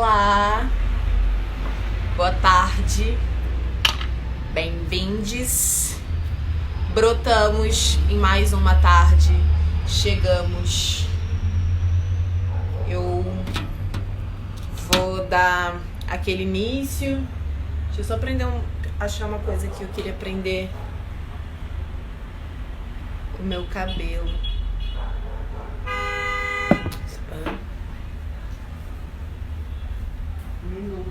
Olá, boa tarde, bem-vindes. Brotamos em mais uma tarde, chegamos. Eu vou dar aquele início. Deixa eu só achar uma coisa que eu queria prender o meu cabelo. Um minuto.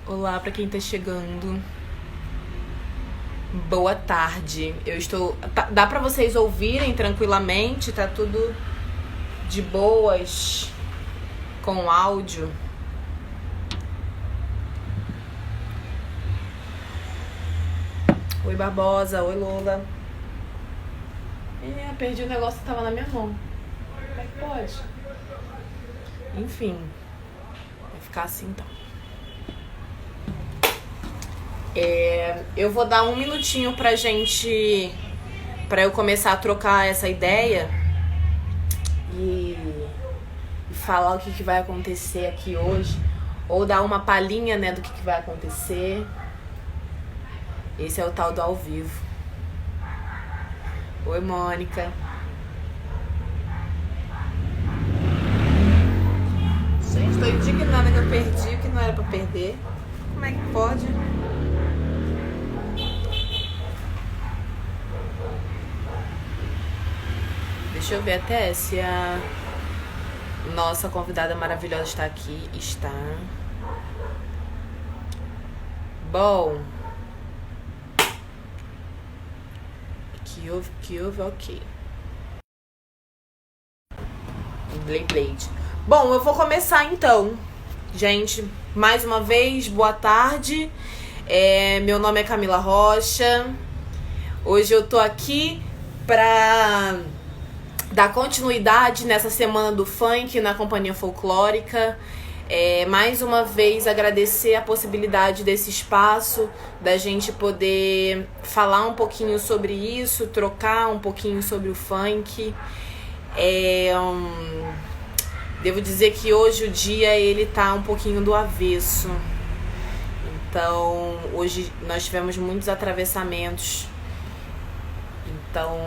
Olá para quem tá chegando. Boa tarde. Dá para vocês ouvirem tranquilamente? Tá tudo de boas com o áudio? Oi, Barbosa. Oi, Lola. Perdi o negócio que tava na minha mão. Como é que pode? Enfim, vai ficar assim então. Eu vou dar um minutinho pra eu começar a trocar essa ideia e falar o que vai acontecer aqui hoje, ou dar uma palhinha, né, do que vai acontecer. Esse é o tal do ao vivo. Oi, Mônica. Gente, tô indignada que eu perdi o que não era pra perder. Como é que pode? Deixa eu ver até se a nossa convidada maravilhosa está aqui. Está. Bom. Que houve, ok. Blade. Bom, eu vou começar então. Gente, mais uma vez, boa tarde. Meu nome é Camila Rocha. Hoje eu tô aqui pra dar continuidade nessa semana do funk na Companhia Folclórica. Mais uma vez agradecer a possibilidade desse espaço, da gente poder falar um pouquinho sobre isso, trocar um pouquinho sobre o funk. Devo dizer que hoje o dia ele tá um pouquinho do avesso. Então, hoje nós tivemos muitos atravessamentos. Então,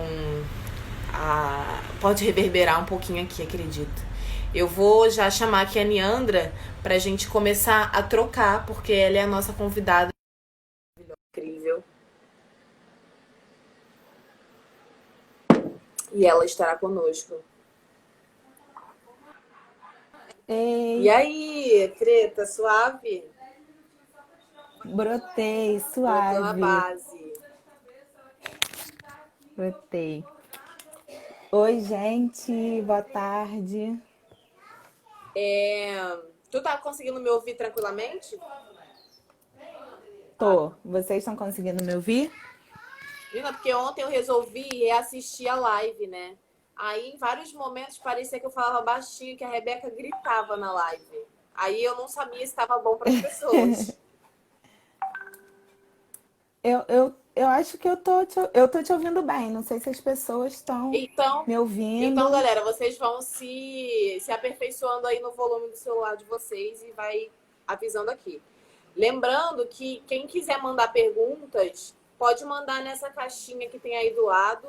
pode reverberar um pouquinho aqui, acredito. Eu vou já chamar aqui a Niandra pra gente começar a trocar, porque ela é a nossa convidada incrível. E ela estará conosco. Ei. E aí, treta, suave? Brotei, suave. Brotou na base. Brotei. Oi, gente, boa tarde. Tu tá conseguindo me ouvir tranquilamente? Tô. Vocês estão conseguindo me ouvir? Menina, porque ontem eu resolvi reassistir a live, né? Aí, em vários momentos, parecia que eu falava baixinho, que a Rebeca gritava na live. Aí eu não sabia se estava bom para as pessoas. Eu acho que eu tô te ouvindo bem. Não sei se as pessoas estão me ouvindo. Então, galera, vocês vão se aperfeiçoando aí no volume do celular de vocês e vai avisando aqui. Lembrando que quem quiser mandar perguntas, pode mandar nessa caixinha que tem aí do lado,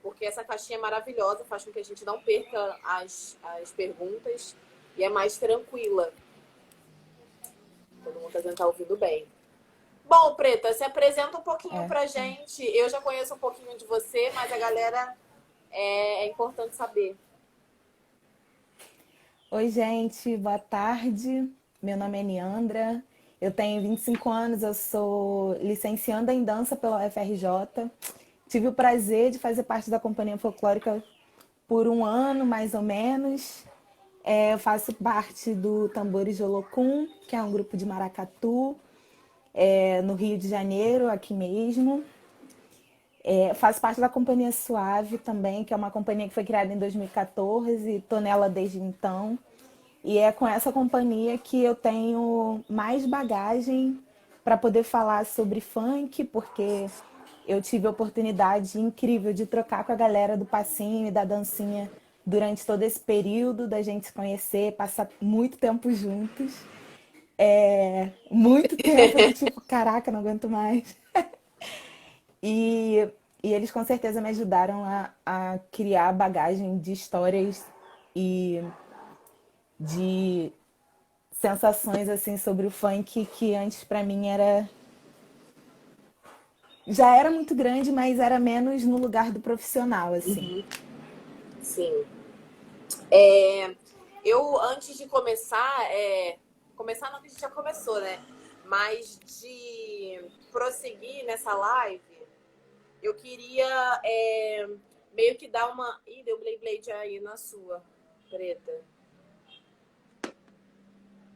porque essa caixinha é maravilhosa, faz com que a gente não perca as perguntas e é mais tranquila. Todo mundo está tá ouvindo bem. Bom, Preta, se apresenta um pouquinho pra gente. Eu já conheço um pouquinho de você, mas a galera é importante saber. Oi, gente, boa tarde. Meu nome é Niandra. Eu tenho 25 anos, eu sou licencianda em dança pela UFRJ. Tive o prazer de fazer parte da Companhia Folclórica por um ano, mais ou menos. eu faço parte do Tambores de Olocum, que é um grupo de maracatu, no Rio de Janeiro, aqui mesmo. Faço parte da Companhia Suave também, que é uma companhia que foi criada em 2014, estou nela desde então. E é com essa companhia que eu tenho mais bagagem para poder falar sobre funk, porque eu tive a oportunidade incrível de trocar com a galera do passinho e da dancinha durante todo esse período, da gente se conhecer, passar muito tempo juntos. Muito tempo, do tipo, caraca, não aguento mais. E, e eles com certeza me ajudaram a criar bagagem de histórias e de sensações assim sobre o funk que antes para mim já era muito grande, mas era menos no lugar do profissional assim. Sim. Eu, antes de começar, começar não, que a gente já começou, né? Mas de prosseguir nessa live, eu queria meio que dar uma... Ih, deu Blade aí na sua, preta.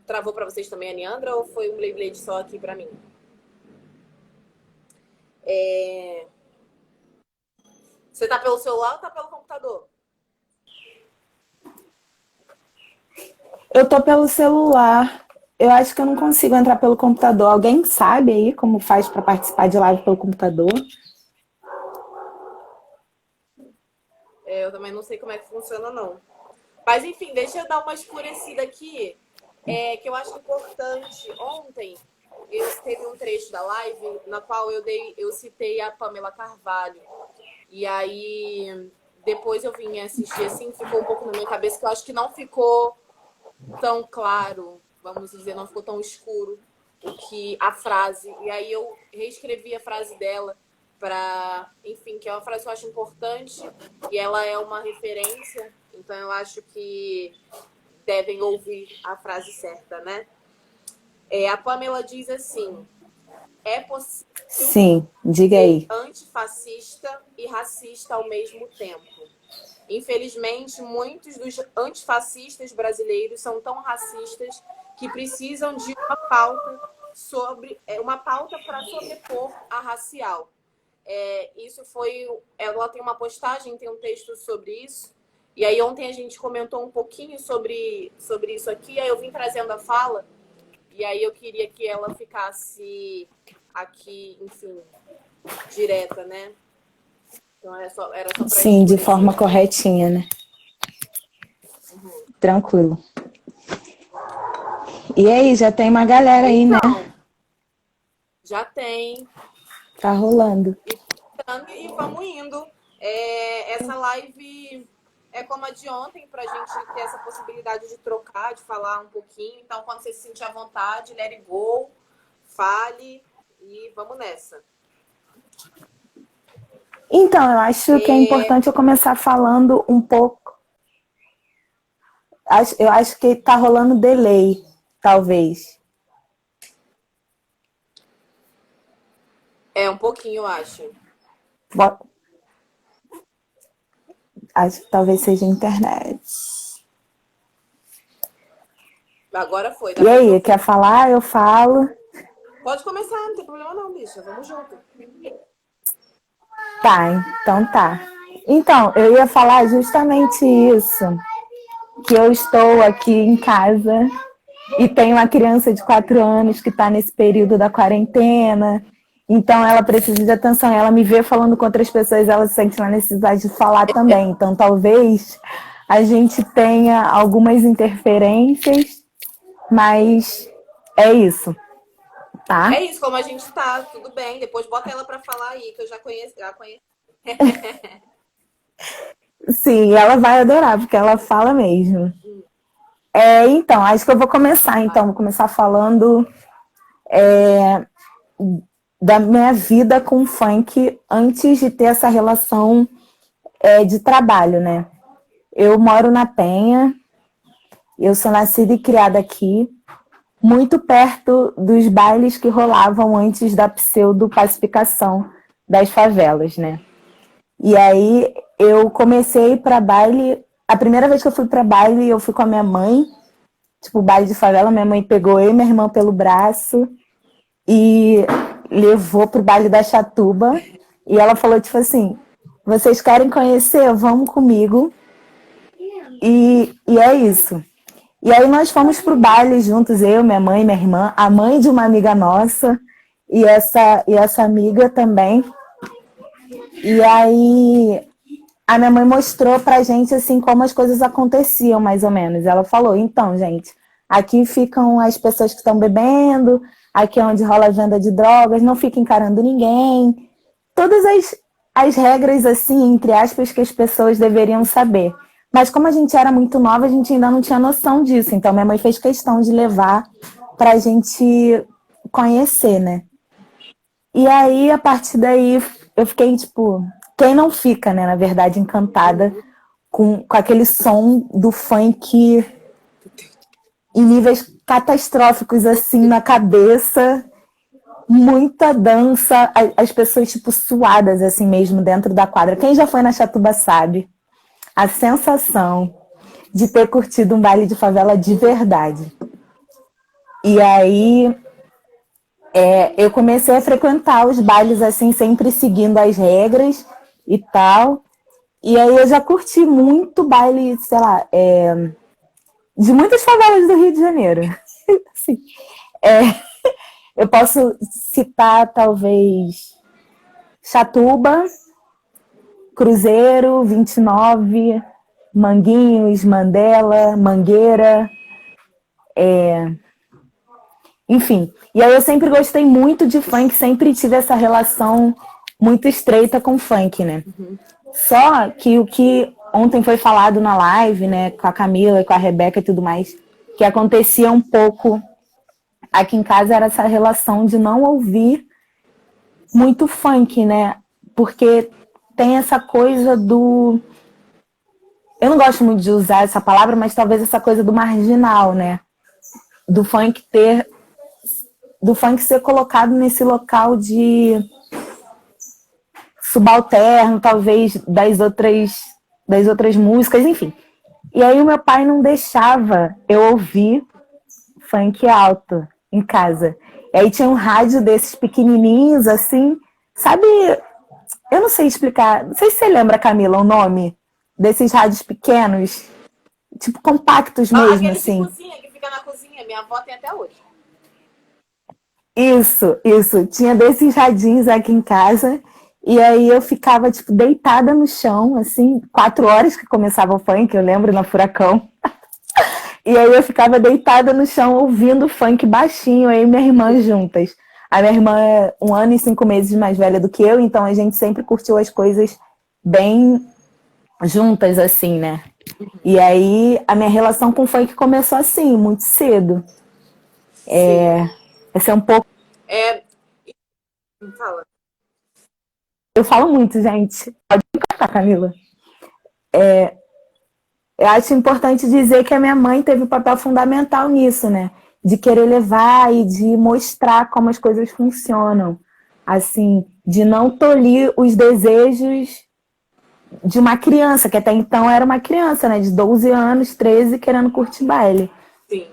Travou pra vocês também a Niandra ou foi um Blade só aqui pra mim? Você tá pelo celular ou tá pelo computador? Eu tô pelo celular. Eu acho que eu não consigo entrar pelo computador. Alguém sabe aí como faz para participar de live pelo computador? Eu também não sei como é que funciona, não. Mas, enfim, deixa eu dar uma escurecida aqui, que eu acho importante. Ontem, teve um trecho da live na qual eu citei a Pamela Carvalho. E aí, depois eu vim assistir, assim, ficou um pouco na minha cabeça, que eu acho que não ficou tão claro, vamos dizer, não ficou tão escuro o que a frase. E aí eu reescrevi a frase dela para, enfim, que é uma frase que eu acho importante e ela é uma referência, então eu acho que devem ouvir a frase certa, né? A Pamela diz assim: é possível Sim, diga aí. ser antifascista e racista ao mesmo tempo. Infelizmente, muitos dos antifascistas brasileiros são tão racistas que precisam de uma pauta para sobrepor a racial. Isso foi... Ela tem uma postagem, tem um texto sobre isso. E aí ontem a gente comentou um pouquinho sobre isso aqui. Aí eu vim trazendo a fala. E aí eu queria que ela ficasse aqui, enfim, direta, né? Então era só pra Sim, de forma corretinha, né? Tranquilo. E aí, já tem uma galera aí, né? Já tem. Tá rolando. E vamos indo. Essa live é como a de ontem, pra gente ter essa possibilidade de trocar, de falar um pouquinho. Então, quando você se sentir à vontade, let it go, fale e vamos nessa. Então, eu acho que é importante eu começar falando um pouco. Eu acho que tá rolando delay, talvez. Um pouquinho, eu acho. Acho que talvez seja a internet. Agora foi. E aí, quer falar? Eu falo. Pode começar, não tem problema não, bicha. Vamos junto. Tá, então tá. Então, eu ia falar justamente isso. Que eu estou aqui em casa e tenho uma criança de 4 anos que está nesse período da quarentena. Então, ela precisa de atenção. Ela me vê falando com outras pessoas, ela sente uma necessidade de falar também. Então, talvez a gente tenha algumas interferências, mas é isso, tá? É isso, como a gente tá, tudo bem. Depois bota ela para falar aí, que eu já conheço. Sim, ela vai adorar, porque ela fala mesmo. Então, acho que eu vou começar, então. Vou começar falando da minha vida com o funk antes de ter essa relação de trabalho, né? Eu moro na Penha, eu sou nascida e criada aqui, muito perto dos bailes que rolavam antes da pseudo-pacificação das favelas, né? E aí eu comecei para baile A primeira vez que eu fui pra baile, eu fui com a minha mãe, tipo, baile de favela, minha mãe pegou eu e minha irmã pelo braço e levou pro baile da Chatuba. E ela falou, tipo assim, vocês querem conhecer? Vamos comigo. E é isso. E aí nós fomos pro baile juntos, eu, minha mãe, minha irmã, a mãe de uma amiga nossa e essa amiga também. E aí a minha mãe mostrou pra gente assim como as coisas aconteciam, mais ou menos. Ela falou, então, gente, aqui ficam as pessoas que estão bebendo, aqui é onde rola a venda de drogas, não fica encarando ninguém. Todas as regras, assim, entre aspas, que as pessoas deveriam saber. Mas como a gente era muito nova, a gente ainda não tinha noção disso. Então minha mãe fez questão de levar pra gente conhecer, né? E aí, a partir daí, eu fiquei, tipo, quem não fica, né, na verdade, encantada com aquele som do funk em níveis catastróficos, assim, na cabeça, muita dança, as pessoas, tipo, suadas, assim mesmo, dentro da quadra. Quem já foi na Chatuba sabe a sensação de ter curtido um baile de favela de verdade. E aí, eu comecei a frequentar os bailes, assim, sempre seguindo as regras e tal. E aí eu já curti muito baile, sei lá, de muitas favelas do Rio de Janeiro. Assim, é, eu posso citar, talvez, Chatuba, Cruzeiro, 29, Manguinhos, Mandela, Mangueira, enfim. E aí eu sempre gostei muito de funk, sempre tive essa relação muito estreita com funk, né? Só que o que ontem foi falado na live, né, com a Camila e com a Rebeca e tudo mais, que acontecia um pouco aqui em casa era essa relação de não ouvir muito funk, né? Porque tem essa coisa do. Eu não gosto muito de usar essa palavra, mas talvez essa coisa do marginal, né? Do funk ter. Do funk ser colocado nesse local de subalterno, talvez, das outras músicas, enfim. E aí o meu pai não deixava eu ouvir funk alto em casa. E aí tinha um rádio desses pequenininhos, assim, sabe? Eu não sei explicar. Não sei se você lembra, Camila, o nome desses rádios pequenos, tipo compactos mesmo, Aquele de assim. cozinha, que fica na cozinha. Minha avó tem até hoje. Isso. Tinha desses radinhos aqui em casa. E aí eu ficava, tipo, deitada no chão, assim, 4 horas que começava o funk, eu lembro, na Furacão. E aí eu ficava deitada no chão ouvindo funk baixinho, aí minha irmã juntas. A minha irmã é 1 ano e 5 meses mais velha do que eu, então a gente sempre curtiu as coisas bem juntas, assim, né? E aí a minha relação com o funk começou assim, muito cedo. Sim. Esse é um pouco. É, fala. Eu falo muito, gente. Pode me contar, Camila. Eu acho importante dizer que a minha mãe teve um papel fundamental nisso, né? De querer levar e de mostrar como as coisas funcionam. Assim, de não tolir os desejos de uma criança, que até então era uma criança, né? De 12 anos, 13, querendo curtir baile. Sim.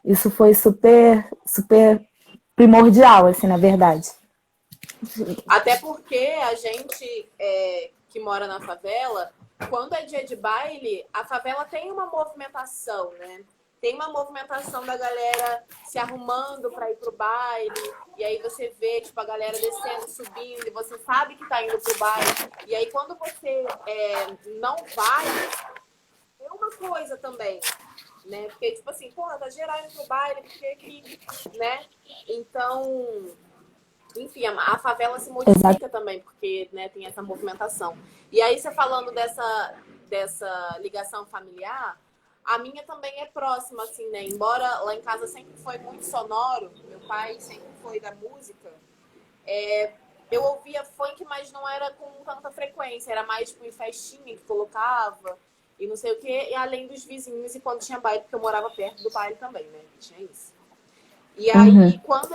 Isso foi super, super primordial, assim, na verdade. Até porque a gente que mora na favela, quando é dia de baile, a favela tem uma movimentação, né? Tem uma movimentação da galera se arrumando para ir pro baile, e aí você vê, tipo, a galera descendo, subindo, e você sabe que tá indo pro baile. E aí quando você não vai, é uma coisa também, né? Porque, tipo assim, porra, tá geral indo pro baile, porque que, né? Então, enfim, a favela se modifica também, porque, né, tem essa movimentação. E aí, você falando dessa ligação familiar, a minha também é próxima, assim, né? Embora lá em casa sempre foi muito sonoro, meu pai sempre foi da música, eu ouvia funk, mas não era com tanta frequência, era mais tipo em festinha que colocava e não sei o quê, e além dos vizinhos e quando tinha baile, porque eu morava perto do baile também, né? Tinha isso. E aí, quando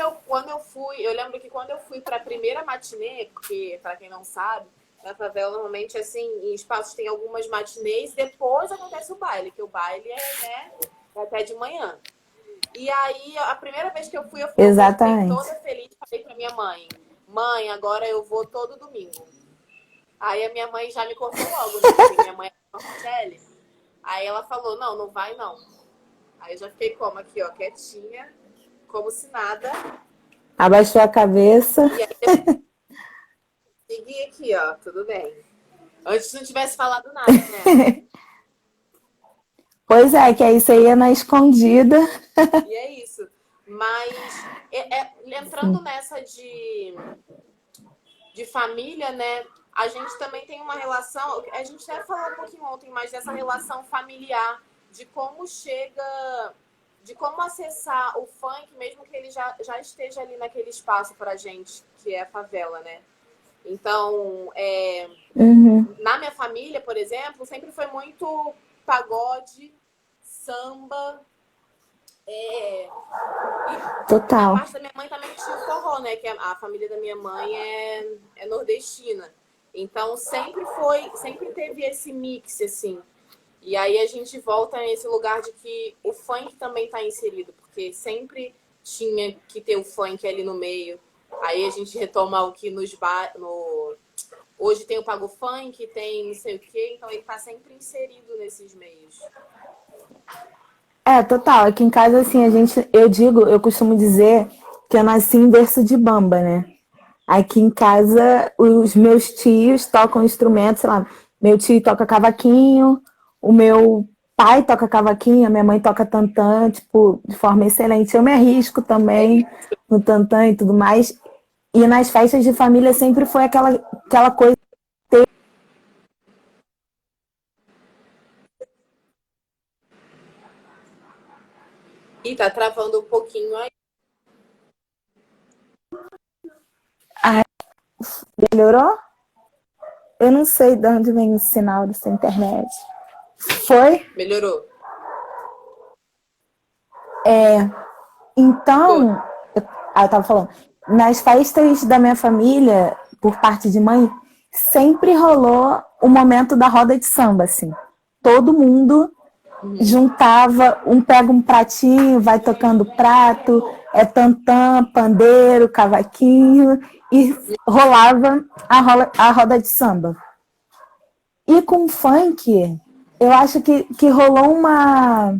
eu fui, eu lembro que quando eu fui para a primeira matinê, porque, para quem não sabe, Na favela, normalmente, assim, em espaços tem algumas matinês, depois acontece o baile, que o baile né, é até de manhã. E aí, a primeira vez que eu voltei Exatamente. toda feliz, falei pra minha mãe, mãe, agora eu vou todo domingo. Aí a minha mãe já me cortou logo, né? Porque minha mãe é Marcele. Aí ela falou, não, não vai não. Aí eu já fiquei como aqui, ó, quietinha, como se nada. Abaixou a cabeça. E aí eu segui aqui, ó, tudo bem. Antes não tivesse falado nada, né? Pois é, que aí você ia na escondida. E é isso. Mas entrando nessa de família, né? A gente também tem uma relação. A gente até falou um pouquinho ontem, mas dessa relação familiar, de como chega, de como acessar o funk, mesmo que ele já esteja ali naquele espaço pra gente, que é a favela, né? Então, Uhum, na minha família, por exemplo, sempre foi muito pagode, samba. E na total. parte da minha mãe também tinha o forró, né? Que a família da minha mãe é nordestina. Então sempre teve esse mix, assim. E aí a gente volta nesse lugar de que o funk também está inserido, porque sempre tinha que ter o funk ali no meio. Aí a gente retoma o que hoje tem o Pago Funk, tem não sei o quê, então ele está sempre inserido nesses meios. É, total. Aqui em casa, assim, eu costumo dizer que eu nasci em berço de bamba, né? Aqui em casa, os meus tios tocam instrumentos, sei lá, meu tio toca cavaquinho, o meu pai toca cavaquinho, a minha mãe toca tantã, tipo, de forma excelente. Eu me arrisco É também isso. no tantã e tudo mais. E nas festas de família sempre foi aquela coisa. E tá travando um pouquinho aí. Ah, melhorou? Eu não sei de onde vem o sinal dessa internet. Foi? Melhorou. Foi. Então, eu tava falando, nas festas da minha família, por parte de mãe, sempre rolou o momento da roda de samba, assim. Todo mundo Uhum. juntava, um pega um pratinho, vai tocando prato, é tantã, pandeiro, cavaquinho, e rolava a roda de samba. E com funk, eu acho que rolou uma.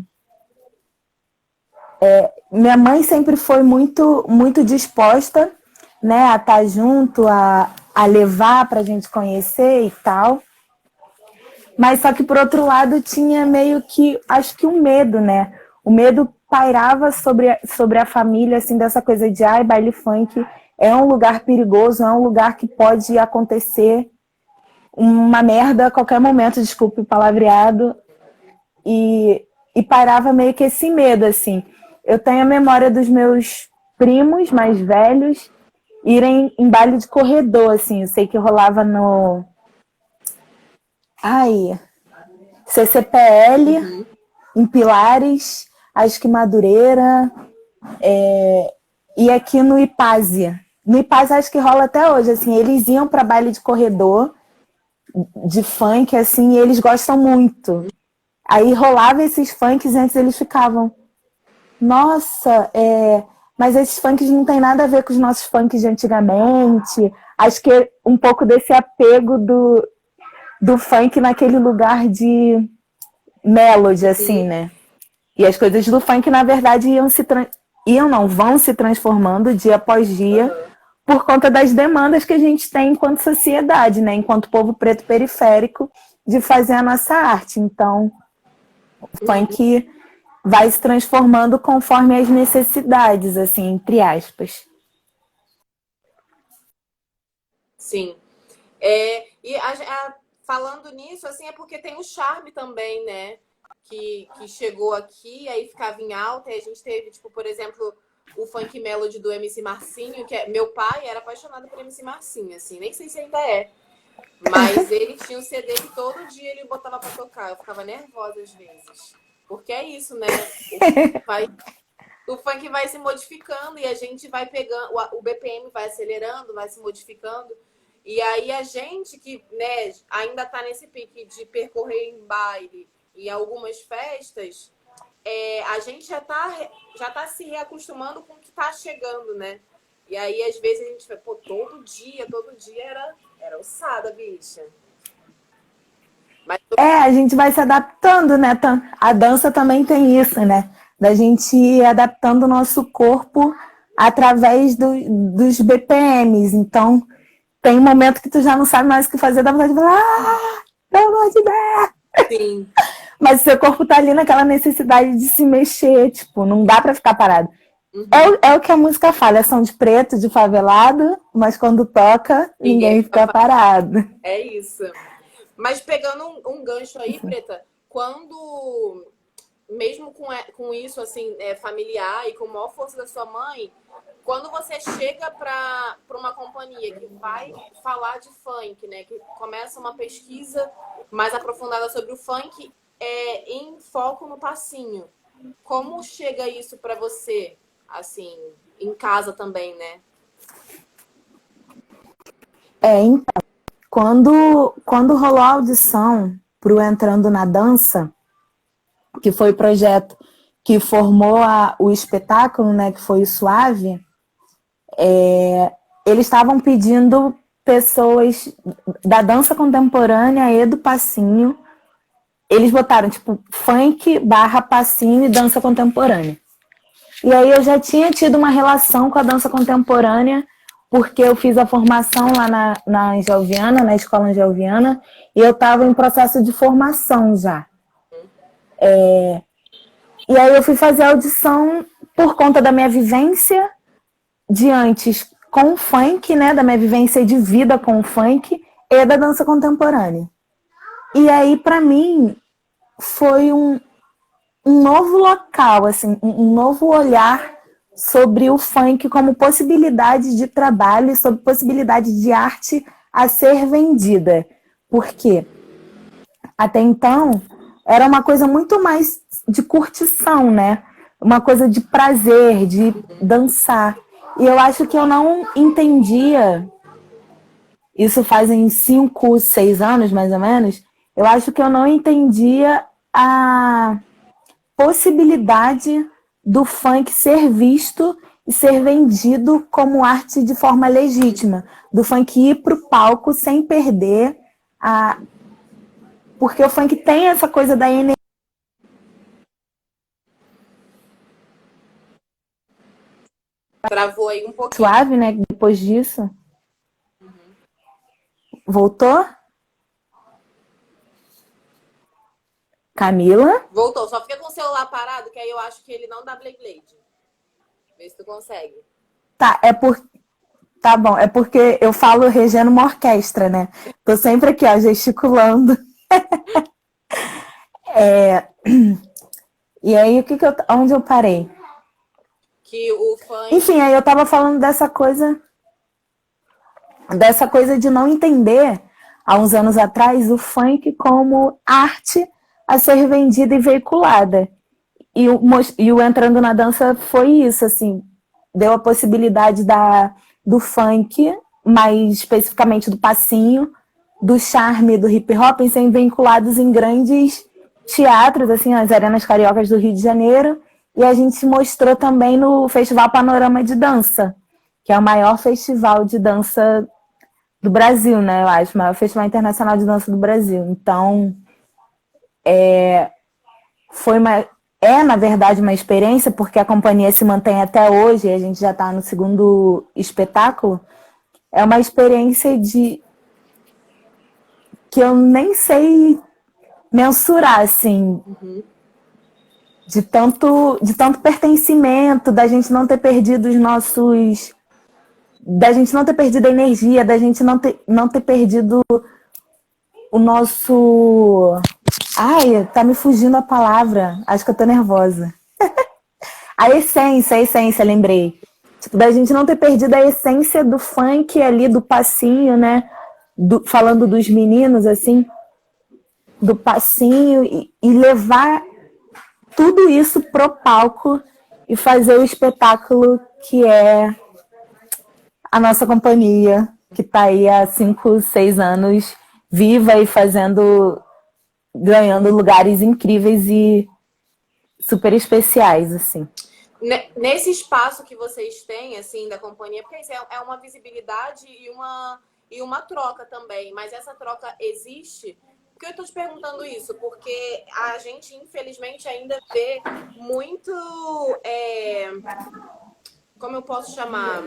Minha mãe sempre foi muito disposta, né, a estar junto, a levar para a gente conhecer e tal. Mas só que por outro lado tinha meio que, acho que um medo, né? O medo pairava sobre a família, assim, dessa coisa de, ai, baile funk é um lugar perigoso, é um lugar que pode acontecer uma merda a qualquer momento, desculpe o palavreado, e pairava meio que esse medo, assim. Eu tenho a memória dos meus primos mais velhos irem em baile de corredor, assim. Eu sei que rolava no. Ai, CCPL, Uhum. em Pilares, acho que Madureira, e aqui no Ipásia. No Ipásia acho que rola até hoje, assim, eles iam para baile de corredor, de funk, assim, e eles gostam muito. Aí rolava esses funks e antes eles ficavam, nossa, mas esses funks não tem nada a ver com os nossos funks de antigamente. Acho que um pouco desse apego do funk naquele lugar de melody, assim, Sim. né? E as coisas do funk, na verdade, vão se transformando dia após dia Uhum. por conta das demandas que a gente tem enquanto sociedade, né? Enquanto povo preto periférico, de fazer a nossa arte. Então, o funk vai se transformando conforme as necessidades, assim, entre aspas. Sim. E falando nisso, assim, é porque tem o charme também, né? Que chegou aqui, aí ficava em alta, e a gente teve, tipo, por exemplo, o Funk Melody do MC Marcinho, meu pai era apaixonado por MC Marcinho, assim, nem sei se ainda é. Mas ele tinha o CD que todo dia ele botava pra tocar. Eu ficava nervosa às vezes. Porque é isso, né? Vai, o funk vai se modificando e a gente vai pegando, o BPM vai acelerando, vai se modificando. E aí a gente que, né, ainda tá nesse pique de percorrer em baile e algumas festas, a gente já tá se reacostumando com o que tá chegando, né? E aí, às vezes, a gente vai, pô, todo dia era ossada, bicha. Mas A gente vai se adaptando, né? A dança também tem isso, né? Da gente ir adaptando o nosso corpo através dos BPMs. Então, tem um momento que tu já não sabe mais o que fazer, dá vontade de falar, pelo amor de Deus! sim. Mas seu corpo tá ali naquela necessidade de se mexer, tipo, não dá pra ficar parado. É o que a música fala, é som de preto, de favelado, mas quando toca, ninguém fica parado. É isso. Mas pegando um gancho aí, Preta, quando, mesmo com isso, assim, familiar e com a maior força da sua mãe, quando você chega para uma companhia que vai falar de funk, né, que começa uma pesquisa mais aprofundada sobre o funk, em foco no passinho, como chega isso para você, assim, em casa também, né? Então, quando rolou a audição pro Entrando na Dança, que foi o projeto que formou o espetáculo, né, que foi o Suave, eles estavam pedindo pessoas da dança contemporânea e do passinho. Eles botaram, tipo, funk / passinho e dança contemporânea. E aí eu já tinha tido uma relação com a dança contemporânea, porque eu fiz a formação lá na Angelviana, na escola Angelviana, e eu estava em processo de formação já. E aí eu fui fazer a audição por conta da minha vivência de antes com o funk, né, da minha vivência de vida com o funk e da dança contemporânea. E aí, para mim, foi um novo local, assim, um novo olhar sobre o funk como possibilidade de trabalho, sobre possibilidade de arte a ser vendida. Por quê? Até então, era uma coisa muito mais de curtição, né? Uma coisa de prazer, de dançar. E eu acho que eu não entendia, isso fazem 5, 6 anos, mais ou menos, eu acho que eu não entendia a possibilidade do funk ser visto e ser vendido como arte de forma legítima, do funk ir para o palco sem perder porque o funk tem essa coisa da energia. Travou aí um pouquinho. Suave, né? Depois disso. Voltou? Camila? Voltou. Só fica com o celular parado, que aí eu acho que ele não dá Blade. Vê se tu consegue. Tá, tá bom, é porque eu falo regendo uma orquestra, né? Tô sempre aqui, ó, gesticulando. E aí, onde eu parei? Que o funk... Enfim, aí eu tava falando dessa coisa de não entender, há uns anos atrás, o funk como arte a ser vendida e veiculada. E o Entrando na Dança foi isso, assim, deu a possibilidade do funk, mais especificamente do passinho, do charme do hip hop, em serem vinculados em grandes teatros, assim, as arenas cariocas do Rio de Janeiro, e a gente mostrou também no Festival Panorama de Dança, que é o maior festival de dança do Brasil, né, eu acho, o maior festival internacional de dança do Brasil. Então, na verdade, uma experiência, porque a companhia se mantém até hoje, e a gente já está no segundo espetáculo, é uma experiência que eu nem sei mensurar, assim, de tanto pertencimento, da gente não ter perdido da gente não ter perdido a energia, da gente não ter perdido o nosso... Ai, tá me fugindo a palavra. Acho que eu tô nervosa. A essência, lembrei. Tipo, da gente não ter perdido a essência do funk ali, do passinho, né? Falando dos meninos, assim, do passinho e levar tudo isso pro palco e fazer o espetáculo que é a nossa companhia que está aí há 5, 6 anos viva e ganhando lugares incríveis e super especiais, assim. Nesse espaço que vocês têm, assim, da companhia, porque isso é uma visibilidade e uma troca também, mas essa troca existe? Por que eu estou te perguntando isso? Porque a gente, infelizmente, ainda vê muito. Como eu posso chamar?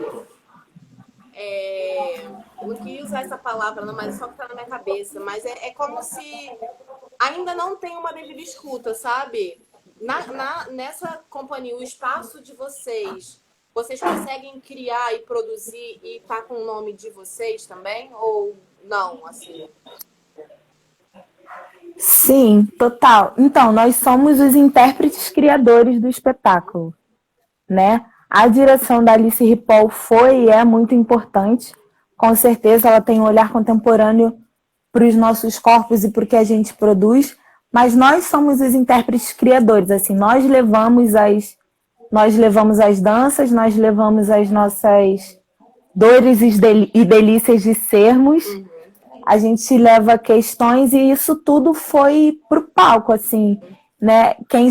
Eu não queria usar essa palavra, não, mas só que tá na minha cabeça. Mas é como se ainda não tem uma devida escuta, sabe? Nessa companhia, o espaço de vocês, vocês conseguem criar e produzir e tá com o nome de vocês também? Ou não, assim? Sim, total. Então, nós somos os intérpretes criadores do espetáculo, né? A direção da Alice Ripoll foi e é muito importante. Com certeza ela tem um olhar contemporâneo para os nossos corpos e para o que a gente produz, mas nós somos os intérpretes criadores, assim, nós levamos as danças, nós levamos as nossas dores e delícias de sermos, a gente leva questões e isso tudo foi pro palco, assim, né? Quem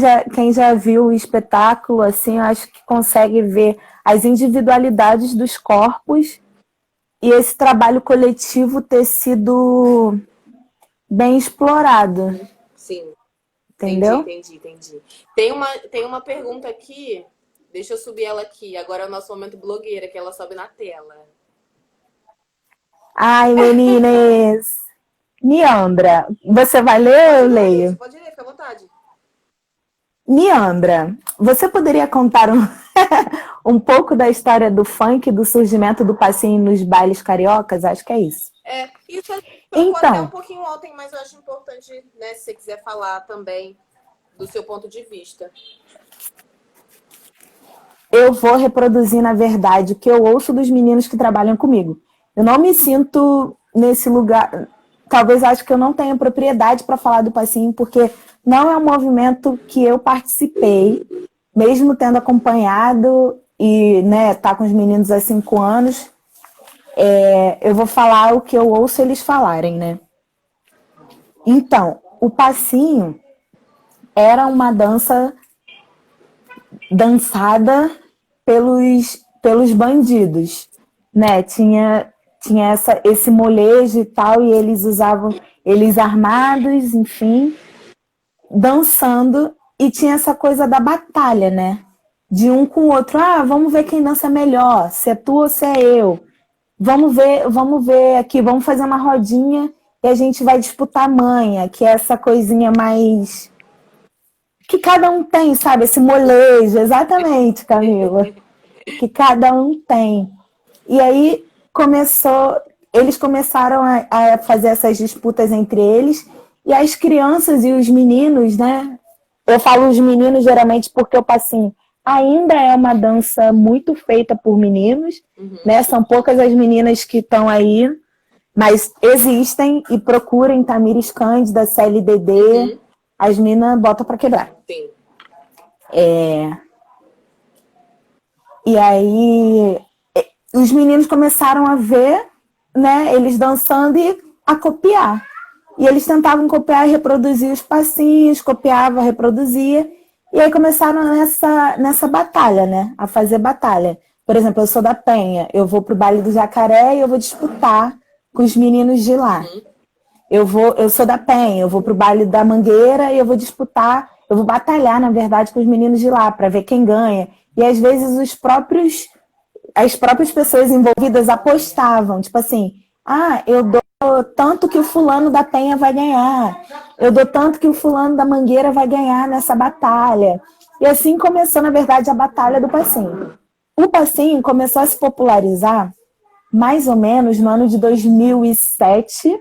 já viu o espetáculo, assim, eu acho que consegue ver as individualidades dos corpos e esse trabalho coletivo ter sido bem explorado. Sim. Entendeu? Entendi. Tem uma pergunta aqui. Deixa eu subir ela aqui. Agora é o nosso momento blogueira, que ela sobe na tela. Ai, meninas! Niandra, você vai ler ou eu leio? Pode ler, fica à vontade. Niandra, você poderia contar um pouco da história do funk, do surgimento do passinho nos bailes cariocas? Acho que é isso. Isso tocou até um Então, pouquinho ontem, mas eu acho importante, né, se você quiser falar também do seu ponto de vista. eu vou reproduzir, na verdade, o que eu ouço dos meninos que trabalham comigo. Eu não me sinto nesse lugar. Talvez acho que eu não tenha propriedade para falar do passinho, porque não é um movimento que eu participei, mesmo tendo acompanhado e né, tá com os meninos há 5 anos. Eu vou falar o que eu ouço eles falarem, né? Então, o passinho era uma dança dançada pelos bandidos, né? Tinha esse molejo e tal, e eles armados, enfim, dançando, e tinha essa coisa da batalha, né? De um com o outro, vamos ver quem dança melhor, se é tu ou se é eu. Vamos ver aqui, vamos fazer uma rodinha e a gente vai disputar a manha, que é essa coisinha mais que cada um tem, sabe? Esse molejo, exatamente, Camila. Que cada um tem. E aí eles começaram a fazer essas disputas entre eles, e as crianças e os meninos, né? Eu falo os meninos geralmente porque o passinho ainda é uma dança muito feita por meninos, né? São poucas as meninas que estão aí, mas existem e procurem Tamires Cândida, CLDD, as minas botam para quebrar. Sim. E aí os meninos começaram a ver, né, eles dançando e a copiar. E eles tentavam copiar e reproduzir os passinhos, copiava, reproduzia. E aí começaram nessa batalha, né, a fazer batalha. Por exemplo, eu sou da Penha, eu vou pro baile do Jacaré e eu vou disputar com os meninos de lá. Eu sou da Penha, eu vou pro baile da Mangueira e eu vou disputar, eu vou batalhar, na verdade, com os meninos de lá para ver quem ganha. E às vezes as próprias pessoas envolvidas apostavam, tipo assim, eu dou tanto que o fulano da Penha vai ganhar, eu dou tanto que o fulano da Mangueira vai ganhar nessa batalha. E assim começou, na verdade, a batalha do passinho. O passinho começou a se popularizar mais ou menos no ano de 2007,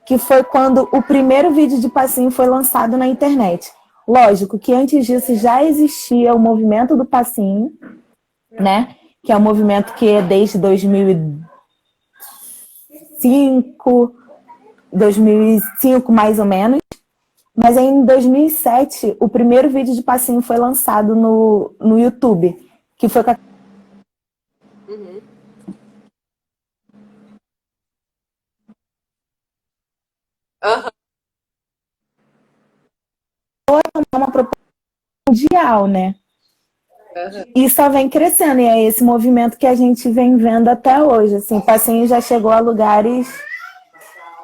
que foi quando o primeiro vídeo de passinho foi lançado na internet. Lógico que antes disso já existia o movimento do passinho, né? Que é um movimento que é desde 2005 mais ou menos. Mas aí, em 2007, o primeiro vídeo de passinho foi lançado no YouTube, que foi com a Aham, É uma proposta mundial, né? aham. E só vem crescendo, e é esse movimento que a gente vem vendo até hoje. Assim, o passinho já chegou a lugares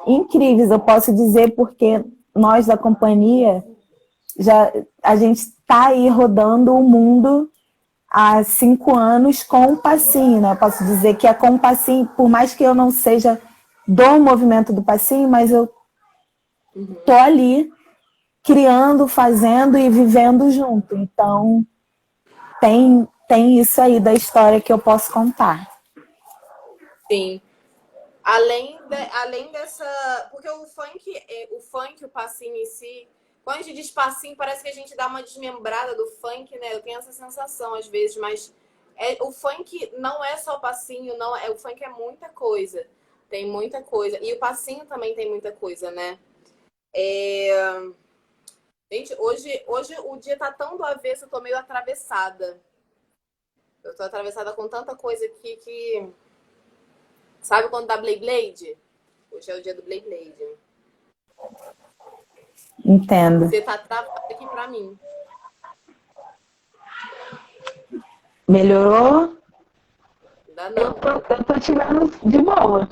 incríveis, eu posso dizer, porque nós da companhia, já, a gente está aí rodando o mundo há 5 anos com o passinho, né? Eu posso dizer que é com o passinho, por mais que eu não seja do movimento do passinho, mas eu tô ali criando, fazendo e vivendo junto. Então, tem isso aí da história que eu posso contar. Sim. Além dessa. Porque o passinho em si, quando a gente diz passinho, parece que a gente dá uma desmembrada do funk, né? Eu tenho essa sensação às vezes, mas o funk não é só passinho, não o funk é muita coisa. Tem muita coisa. E o passinho também tem muita coisa, né? É, gente, hoje o dia tá tão do avesso, eu tô meio atravessada. Eu tô atravessada com tanta coisa aqui que. Sabe quando dá Blade Blade? Hoje é o dia do Blade Blade. Entendo. Você tá travado aqui pra mim. Melhorou? Ainda Eu não. tô, eu tô te vendo de boa.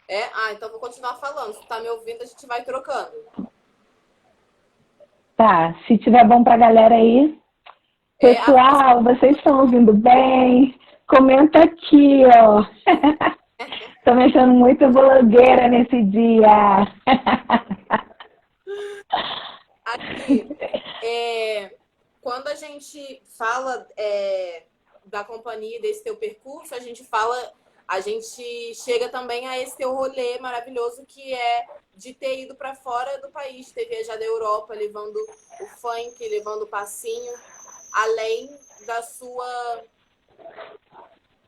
É? Ah, então vou continuar falando. Se tá me ouvindo, a gente vai trocando. Tá, se tiver bom pra galera aí. É, a... Pessoal, vocês estão ouvindo bem? Comenta aqui, ó. Tô me achando muito blogueira nesse dia. Aqui, quando a gente fala da companhia, desse teu percurso, a gente chega também a esse teu rolê maravilhoso que é de ter ido para fora do país, ter viajado a Europa, levando o funk, levando o passinho, além da sua.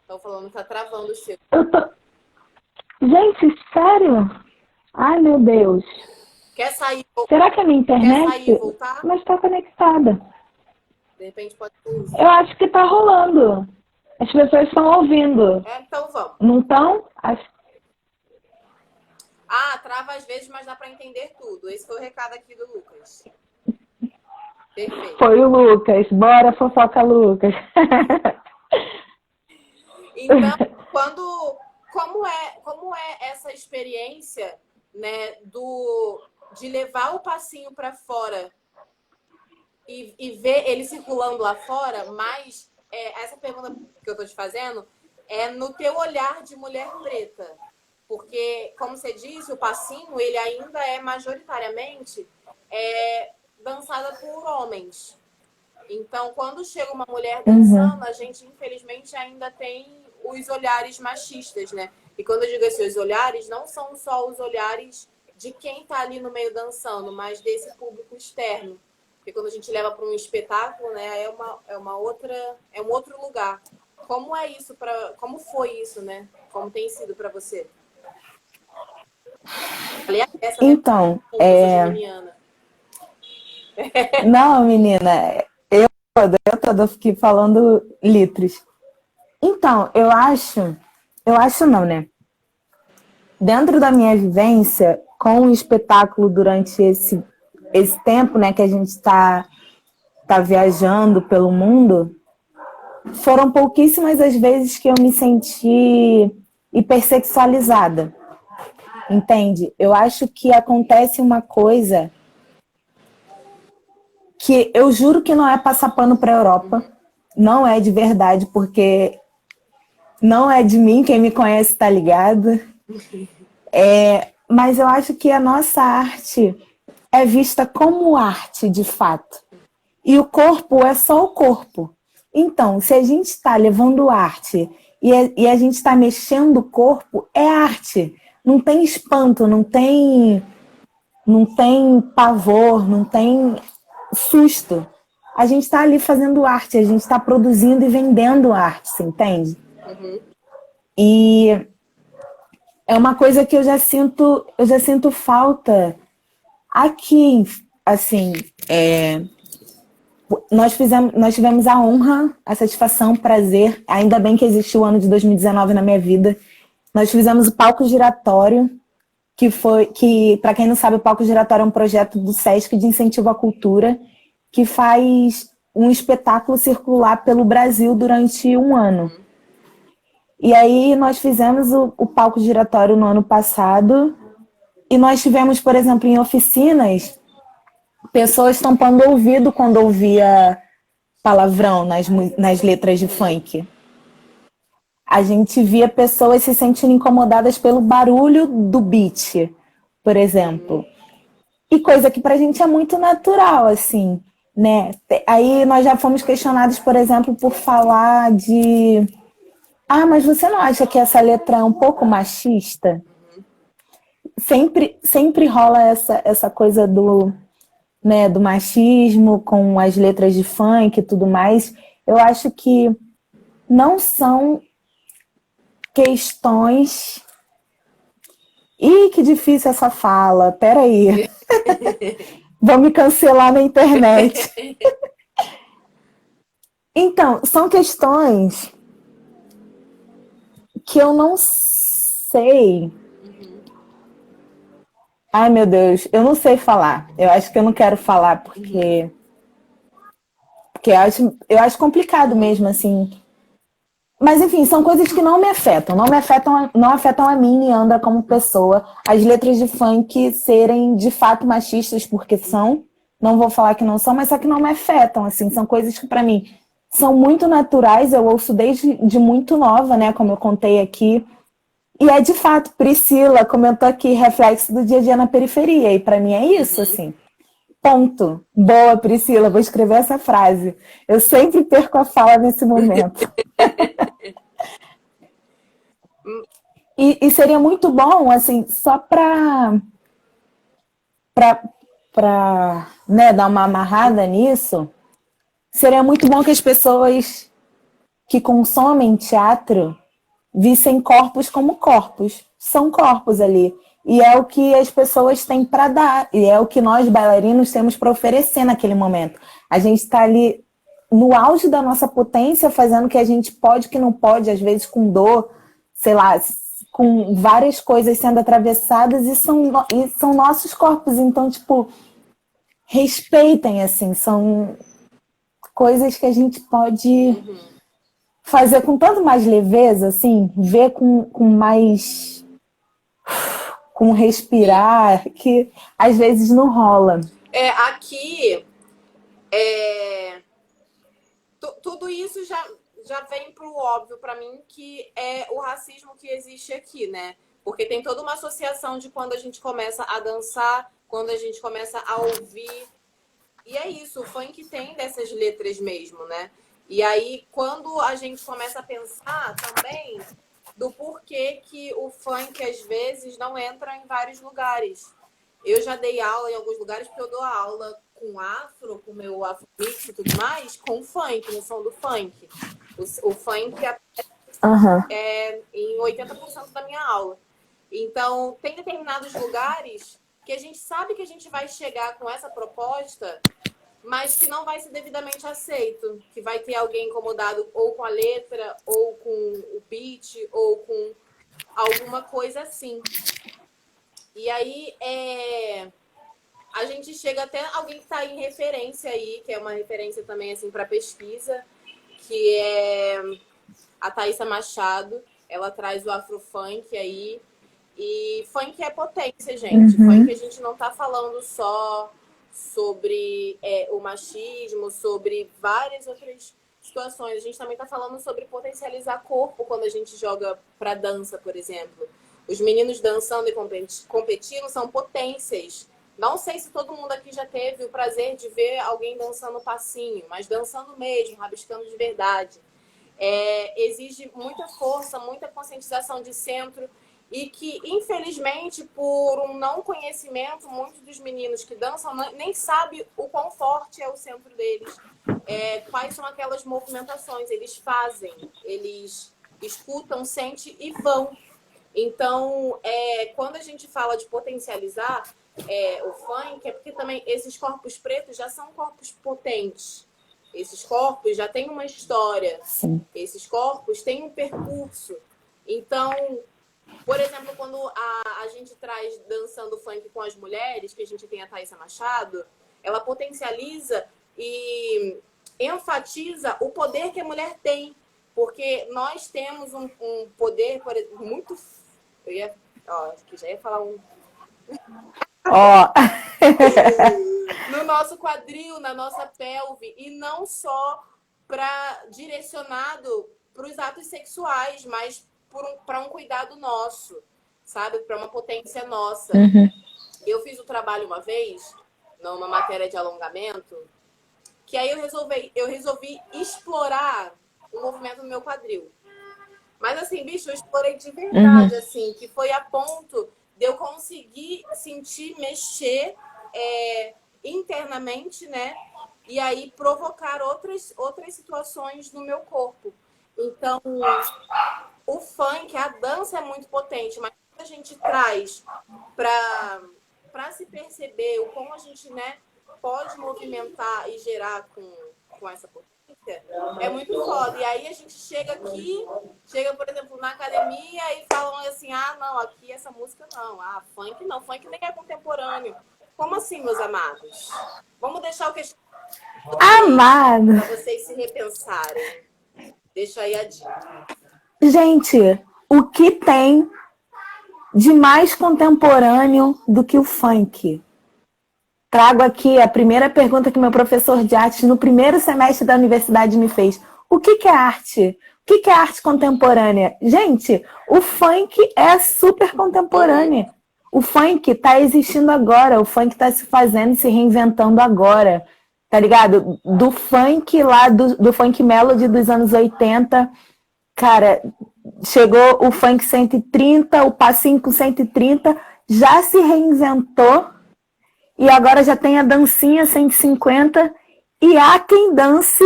Estão falando que tá travando o seu. Eu tô... Gente, sério? Ai, meu Deus. Quer sair, Será que é minha quer sair e internet? voltar? Mas tá conectada. De repente pode ser isso. Eu acho que tá rolando. As pessoas estão ouvindo. Então vamos. Não estão? Ah, trava às vezes, mas dá para entender tudo. Esse foi o recado aqui do Lucas. Perfeito. Foi o Lucas. Bora, fofoca, Lucas. Então, como é essa experiência, né, de levar o passinho para fora e ver ele circulando lá fora, mas essa pergunta que eu tô te fazendo é no teu olhar de mulher preta. Porque, como você disse, o passinho, ele ainda é majoritariamente dançada por homens. Então, quando chega uma mulher dançando, a gente, infelizmente, ainda tem os olhares machistas, né? E quando eu digo assim, os olhares, não são só os olhares de quem tá ali no meio dançando, mas desse público externo. Porque quando a gente leva para um espetáculo, né, é um outro lugar. Como é isso como foi isso, né? Como tem sido para você? Aliás, essa, né? Então, Eu sou geminiana. não, menina, eu toda fiquei falando litros. Então, eu acho não, né? Dentro da minha vivência com o espetáculo durante esse tempo, né, que a gente tá viajando pelo mundo, foram pouquíssimas as vezes que eu me senti hipersexualizada. Entende? Eu acho que acontece uma coisa que eu juro que não é passar pano para a Europa, não é de verdade, porque não é de mim, quem me conhece tá ligado. Mas eu acho que a nossa arte é vista como arte, de fato. E o corpo é só o corpo. Então, se a gente está levando arte e a gente está mexendo o corpo, é arte. Não tem espanto, não tem pavor, não tem susto. A gente está ali fazendo arte, a gente está produzindo e vendendo arte, você entende? E é uma coisa que eu já sinto falta aqui, assim, nós tivemos a honra, a satisfação, o prazer, ainda bem que existiu o ano de 2019 na minha vida. Nós fizemos o palco giratório que, para quem não sabe, o Palco Giratório é um projeto do Sesc de incentivo à cultura, que faz um espetáculo circular pelo Brasil durante um ano. E aí nós fizemos o Palco Giratório no ano passado, e nós tivemos, por exemplo, em oficinas, pessoas tampando o ouvido quando ouvia palavrão nas letras de funk. A gente via pessoas se sentindo incomodadas pelo barulho do beat, por exemplo. E coisa que pra gente é muito natural, assim, né? Aí nós já fomos questionados, por exemplo, por falar de... Ah, mas você não acha que essa letra é um pouco machista? Sempre rola essa coisa do, né, do machismo com as letras de funk e tudo mais. Eu acho que não são questões... Ih, que difícil essa fala. Peraí. Vão me cancelar na internet. Então, são questões que eu não sei. Ai, meu Deus, eu não sei falar. Eu acho que eu não quero falar porque eu acho complicado mesmo, assim. Mas, enfim, são coisas que não me afetam. Não afetam a mim, Leandra, como pessoa. As letras de funk serem, de fato, machistas, porque são. Não vou falar que não são, mas só que não me afetam, assim. São coisas que, para mim, são muito naturais. Eu ouço desde de muito nova, né? Como eu contei aqui. E é, de fato, Priscila comentou aqui, reflexo do dia a dia na periferia. E para mim é isso, assim. Ponto. Boa, Priscila. Vou escrever essa frase. Eu sempre perco a fala nesse momento. E seria muito bom, assim, só para né, dar uma amarrada nisso, seria muito bom que as pessoas que consomem teatro vissem corpos como corpos. São corpos ali. E é o que as pessoas têm para dar. E é o que nós, bailarinos, temos para oferecer naquele momento. A gente está ali no auge da nossa potência, fazendo o que a gente pode, o que não pode, às vezes com dor, sei lá, com várias coisas sendo atravessadas, e são nossos corpos. Então, tipo, respeitem, assim, são coisas que a gente pode fazer com tanto mais leveza, assim, ver com mais... com respirar, que às vezes não rola. Aqui, tudo isso já vem pro óbvio para mim, que é o racismo que existe aqui, né? Porque tem toda uma associação de quando a gente começa a dançar, quando a gente começa a ouvir. E é isso, o funk tem dessas letras mesmo, né? E aí, quando a gente começa a pensar também do porquê que o funk, às vezes, não entra em vários lugares. Eu já dei aula em alguns lugares, porque eu dou aula com afro, com meu afro-mix e tudo mais, com funk, no som do funk. O funk é em 80% da minha aula. Então, tem determinados lugares que a gente sabe que a gente vai chegar com essa proposta, mas que não vai ser devidamente aceito. Que vai ter alguém incomodado ou com a letra, ou com o beat, ou com alguma coisa assim. E aí, a gente chega até alguém que está em referência aí, que é uma referência também assim para pesquisa, que é a Thaísa Machado. Ela traz o afrofunk aí. E funk é potência, gente. Funk a gente não tá falando só sobre o machismo, sobre várias outras situações. A gente também tá falando sobre potencializar corpo quando a gente joga pra dança, por exemplo. Os meninos dançando e competindo são potências. Não sei se todo mundo aqui já teve o prazer de ver alguém dançando passinho, mas dançando mesmo, rabiscando de verdade. Exige muita força, muita conscientização de centro, e que, infelizmente, por um não conhecimento, muitos dos meninos que dançam nem sabem o quão forte é o centro deles, quais são aquelas movimentações. Eles fazem, eles escutam, sentem e vão. Então, quando a gente fala de potencializar o funk, é porque também esses corpos pretos já são corpos potentes. Esses corpos já têm uma história. Sim. Esses corpos têm um percurso. Então, Por exemplo, quando a gente traz dançando funk com as mulheres, que a gente tem a Thaísa Machado, ela potencializa e enfatiza o poder que a mulher tem. Porque nós temos um poder muito... Eu ia, que já ia falar um... no nosso quadril, na nossa pelve, e não só direcionado para os atos sexuais, mas para um cuidado nosso, sabe? Para uma potência nossa. Uhum. Eu fiz o trabalho uma vez, numa matéria de alongamento, que aí eu resolvi explorar o movimento do meu quadril. Mas assim, bicho, eu explorei de verdade, assim, que foi a ponto de eu conseguir sentir, mexer internamente, né? E aí provocar outras situações no meu corpo. Então, o funk, a dança é muito potente, mas quando a gente traz para se perceber o como a gente, né, pode movimentar e gerar com essa potência, é muito foda. E aí a gente chega, por exemplo, na academia e falam assim, não, aqui essa música não, funk não, funk nem é contemporâneo. Como assim, meus amados? Vamos deixar o que Amado. para vocês se repensarem. Deixa aí a dica. Gente, o que tem de mais contemporâneo do que o funk? Trago aqui a primeira pergunta que meu professor de arte no primeiro semestre da universidade me fez. O que é arte? O que é arte contemporânea? Gente, o funk é super contemporâneo. O funk está existindo agora, o funk está se fazendo, se reinventando agora, tá ligado? Do funk lá, do funk melody dos anos 80, cara, chegou o funk 130, o passinho com 130, já se reinventou e agora já tem a dancinha 150 e há quem dance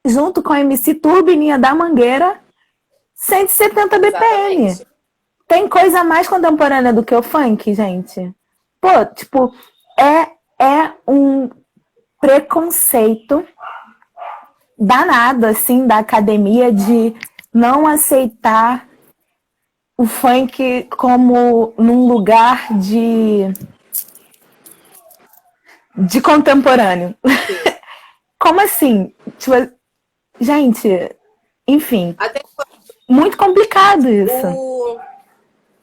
junto com a MC Turbininha da Mangueira 170 BPM. Exatamente. Tem coisa mais contemporânea do que o funk, gente? Pô, tipo, é um preconceito danado, assim, da academia de não aceitar o funk como num lugar de contemporâneo. Como assim? Tipo, gente, enfim. Até muito complicado isso. O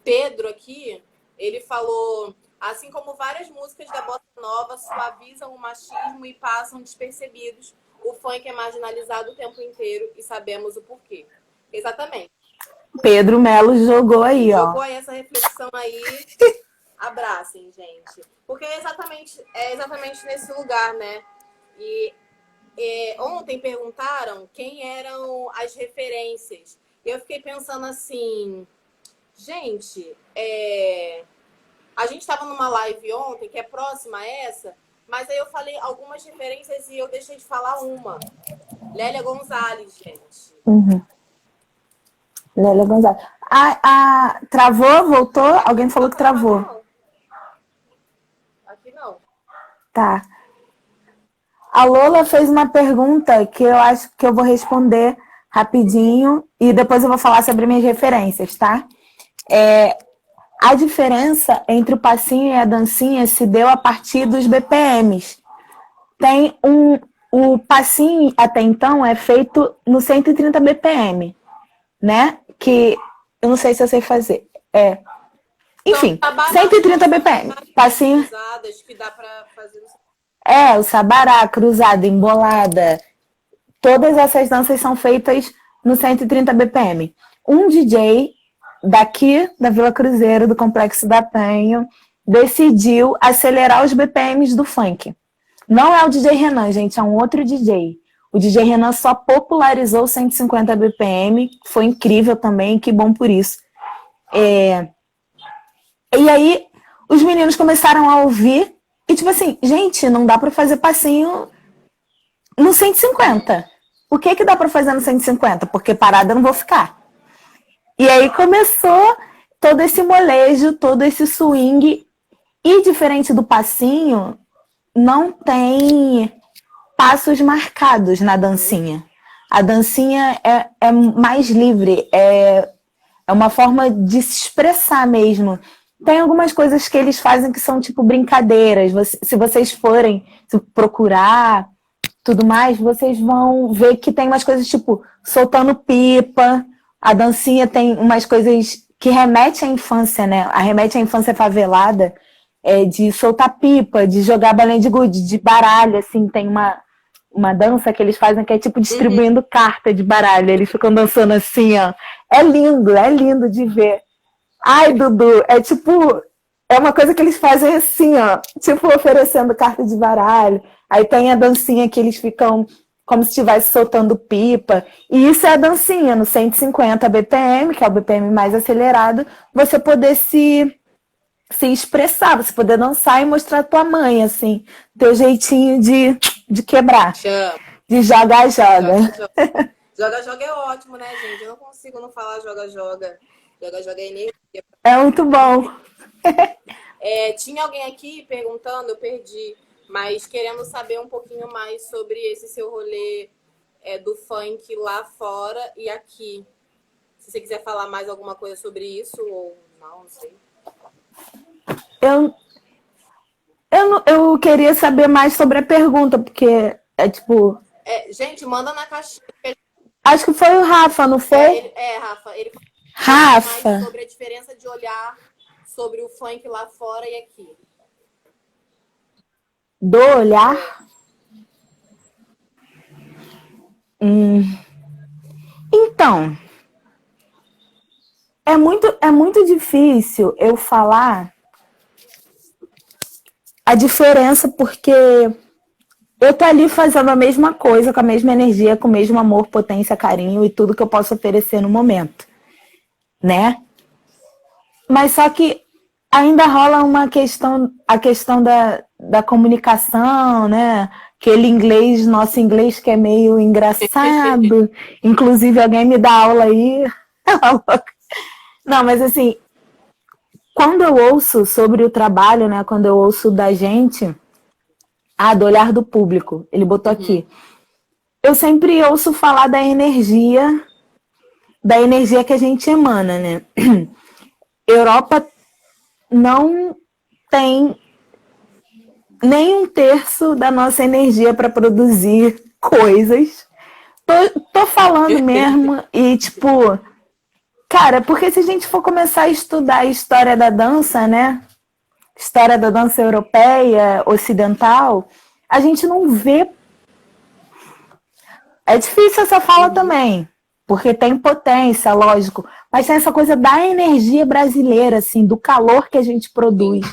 Pedro aqui, ele falou, assim como várias músicas da bossa nova suavizam o machismo e passam despercebidos, o funk é marginalizado o tempo inteiro e sabemos o porquê. Exatamente. Pedro Melo jogou aí, ó. Jogou aí essa reflexão aí. Abracem, gente. Porque é exatamente nesse lugar, né? E ontem perguntaram quem eram as referências. Eu fiquei pensando assim, gente, a gente estava numa live ontem, que é próxima a essa, mas aí eu falei algumas referências e eu deixei de falar uma. Lélia Gonzalez, gente. Lélia Gonzalez. Travou? Voltou? Alguém falou que travou. Não. Aqui não. Tá. A Lola fez uma pergunta que eu acho que eu vou responder rapidinho e depois eu vou falar sobre minhas referências, tá? A diferença entre o passinho e a dancinha se deu a partir dos BPMs. O passinho até então é feito no 130 BPM, né? Que eu não sei se eu sei fazer. Enfim, então, 130 BPM. Passinho. Que dá pra fazer... O sabará, cruzada, embolada. Todas essas danças são feitas no 130 BPM. Um DJ daqui da Vila Cruzeiro, do Complexo da Penha, decidiu acelerar os BPMs do funk. Não é o DJ Renan, gente, é um outro DJ. O DJ Renan só popularizou 150 BPM, foi incrível também, que bom por isso. E aí, os meninos começaram a ouvir e tipo assim, gente, não dá pra fazer passinho no 150. O que dá pra fazer no 150? Porque parada eu não vou ficar. E aí começou todo esse molejo, todo esse swing. E diferente do passinho, não tem passos marcados na dancinha. A dancinha é mais livre, é É uma forma de se expressar mesmo. Tem algumas coisas que eles fazem que são tipo brincadeiras. Se vocês forem procurar tudo mais, vocês vão ver que tem umas coisas tipo soltando pipa. A dancinha tem umas coisas que remete à infância, né? Remete à infância favelada, de soltar pipa, de jogar bolinha de gude, de baralho, assim, tem uma dança que eles fazem que é tipo distribuindo carta de baralho. Eles ficam dançando assim, ó. É lindo de ver. Ai, Dudu, é uma coisa que eles fazem assim, ó, tipo oferecendo carta de baralho. Aí tem a dancinha que eles ficam como se estivesse soltando pipa. E isso é a dancinha no 150 BPM, que é o BPM mais acelerado, você poder se expressar, você poder dançar e mostrar a tua mãe, assim, teu jeitinho de quebrar, Chama. de joga-joga. Joga-joga é ótimo, né, gente? Eu não consigo não falar joga-joga. Joga-joga é energia. É muito bom. Tinha alguém aqui perguntando, eu perdi, mas querendo saber um pouquinho mais sobre esse seu rolê do funk lá fora e aqui. Se você quiser falar mais alguma coisa sobre isso ou não sei. Eu queria saber mais sobre a pergunta, porque gente, manda na caixinha. Acho que foi o Rafa, não foi? Rafa. Ele Rafa. Mais sobre a diferença de olhar sobre o funk lá fora e aqui. Do olhar? Então, é muito difícil eu falar a diferença, porque eu tô ali fazendo a mesma coisa, com a mesma energia, com o mesmo amor, potência, carinho e tudo que eu posso oferecer no momento, né? Mas só que ainda rola a questão da comunicação, né? Aquele nosso inglês que é meio engraçado. Inclusive, alguém me dá aula aí. Não, mas assim, quando eu ouço sobre o trabalho, né? Quando eu ouço da gente, do olhar do público, ele botou aqui. Eu sempre ouço falar da energia que a gente emana, né? Europa não tem nem um terço da nossa energia para produzir coisas. Tô falando mesmo e cara, porque se a gente for começar a estudar a história da dança, né? História da dança europeia, ocidental, a gente não vê. É difícil essa fala também, porque tem potência, lógico, mas tem essa coisa da energia brasileira, assim, do calor que a gente produz.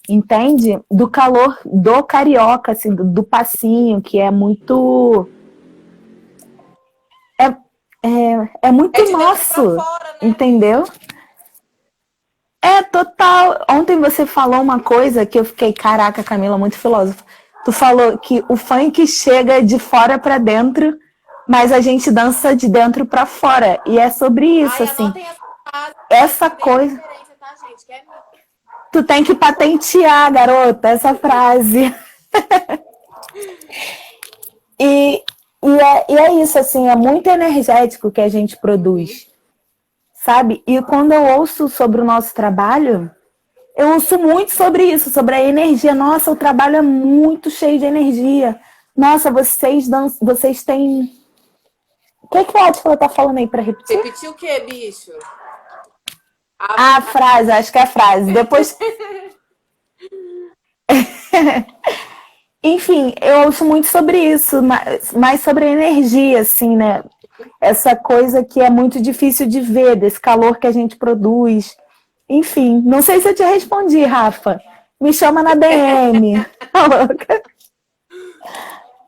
Entende? Do calor do carioca, assim, do passinho, que é muito. É muito nosso, fora, né? entendeu? Total. Ontem você falou uma coisa que eu fiquei, caraca, Camila, muito filósofa. Tu falou que o funk chega de fora para dentro, mas a gente dança de dentro para fora. E é sobre isso, assim. Essa coisa. Tá, gente? Que é Tu tem que patentear, garota, essa frase. E é isso, assim, é muito energético que a gente produz, sabe? E quando eu ouço sobre o nosso trabalho, eu ouço muito sobre isso, sobre a energia. Nossa, o trabalho é muito cheio de energia. Nossa, vocês têm... O que a Atila tá falando aí pra repetir? Repetir o quê, bicho? A frase, acho que é a frase. Depois... Enfim, eu ouço muito sobre isso, mais sobre a energia, assim, né? Essa coisa que é muito difícil de ver, desse calor que a gente produz. Enfim, não sei se eu te respondi, Rafa. Me chama na DM.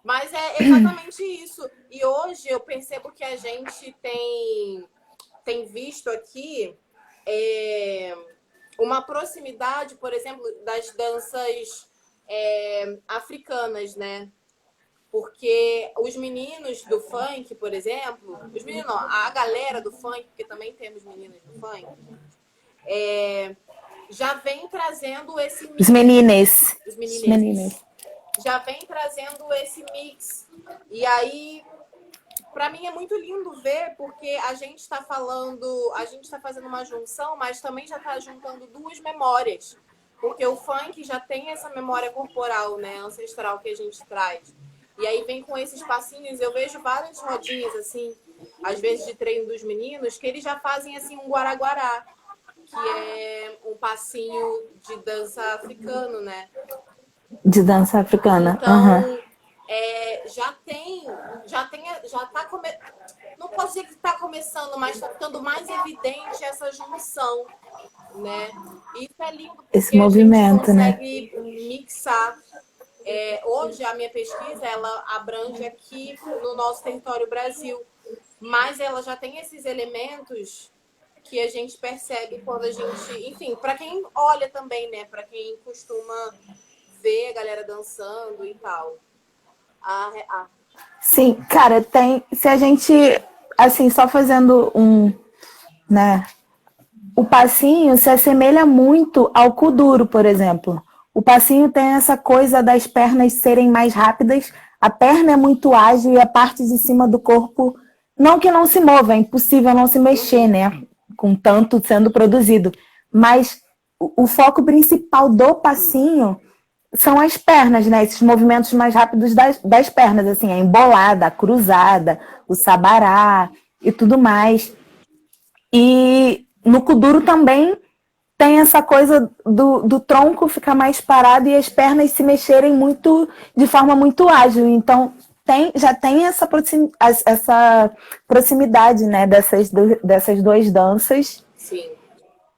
Mas é exatamente isso. E hoje eu percebo que a gente tem visto aqui uma proximidade, por exemplo, das danças africanas, né? Porque os meninos do funk, por exemplo, os meninos não, a galera do funk, porque também temos meninos do funk, já vem trazendo esse mix. Os meninos. Já vem trazendo esse mix. E aí para mim é muito lindo ver, porque a gente está falando, a gente está fazendo uma junção, mas também já está juntando duas memórias. Porque o funk já tem essa memória corporal, né, ancestral que a gente traz. E aí vem com esses passinhos, eu vejo várias rodinhas, assim, às vezes de treino dos meninos, que eles já fazem, assim, um guaraguará, que é um passinho de dança africano, né? De dança africana. Aham. Então, já tá não posso dizer que está começando, mas está ficando mais evidente essa junção, né? Isso é lindo Esse porque a gente movimento, né? consegue mixar. Hoje a minha pesquisa ela abrange aqui no nosso território Brasil, mas ela já tem esses elementos que a gente percebe quando a gente, enfim, para quem olha também, né? Para quem costuma ver a galera dançando e tal. Sim, cara, tem. Se a gente, assim, só fazendo um, né? O passinho se assemelha muito ao kuduro, por exemplo. O passinho tem essa coisa das pernas serem mais rápidas, a perna é muito ágil e a parte de cima do corpo, não que não se mova, é impossível não se mexer, né? Com tanto sendo produzido. Mas o foco principal do passinho são as pernas, né? Esses movimentos mais rápidos das pernas, assim, a embolada, a cruzada, o sabará e tudo mais. E no kuduro também tem essa coisa do tronco ficar mais parado e as pernas se mexerem muito de forma muito ágil. Então já tem essa proximidade, né, dessas duas danças. Sim.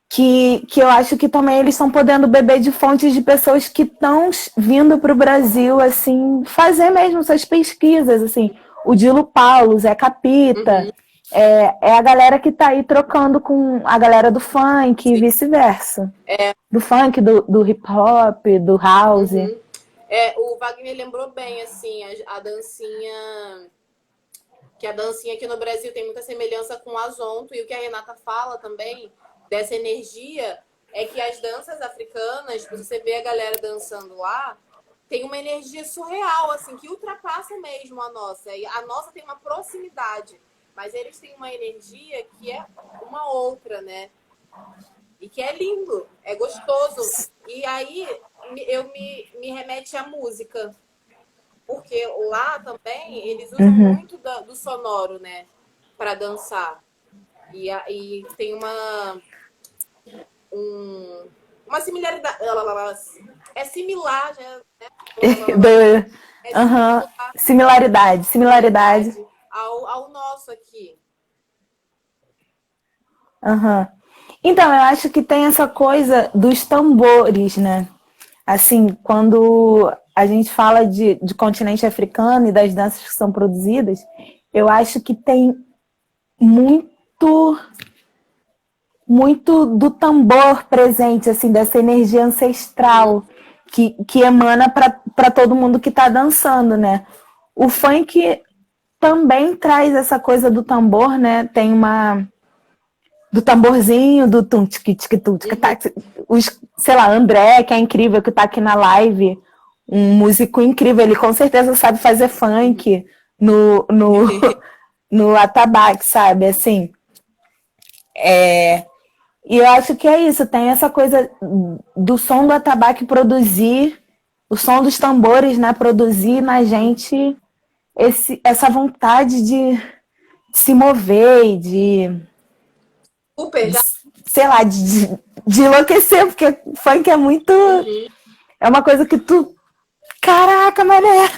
Que eu acho que também eles estão podendo beber de fontes de pessoas que estão vindo para o Brasil, assim, fazer mesmo suas pesquisas, assim. O Dilo Paulo, Zé Capita, é a galera que está aí trocando com a galera do funk e vice-versa. Do funk, do hip hop, do house. O Wagner lembrou bem, assim, a dancinha... Que a dancinha aqui no Brasil tem muita semelhança com o Azonto. E o que a Renata fala também, dessa energia, é que as danças africanas, você vê a galera dançando lá, tem uma energia surreal, assim, que ultrapassa mesmo a nossa. E a nossa tem uma proximidade, mas eles têm uma energia que é uma outra, né? E que é lindo, é gostoso. E aí eu me remete à música. Porque lá também eles usam muito do sonoro, né? Para dançar. E tem uma similaridade. É similar, já, né? Similaridade. Ao nosso aqui. Então, eu acho que tem essa coisa dos tambores, né? Assim, quando a gente fala de continente africano e das danças que são produzidas, eu acho que tem muito do tambor presente, assim, dessa energia ancestral que emana para todo mundo que está dançando, né? O funk também traz essa coisa do tambor, né? Tem do tamborzinho, do tum tic tic tum tic tac. Sei lá, André, que é incrível, que tá aqui na live, um músico incrível, ele com certeza sabe fazer funk no atabaque, sabe? Assim, e eu acho que é isso, tem essa coisa do som do atabaque produzir, o som dos tambores, né, produzir na gente essa vontade de se mover e sei lá, de enlouquecer, porque funk é muito... É uma coisa que tu... Caraca, mané!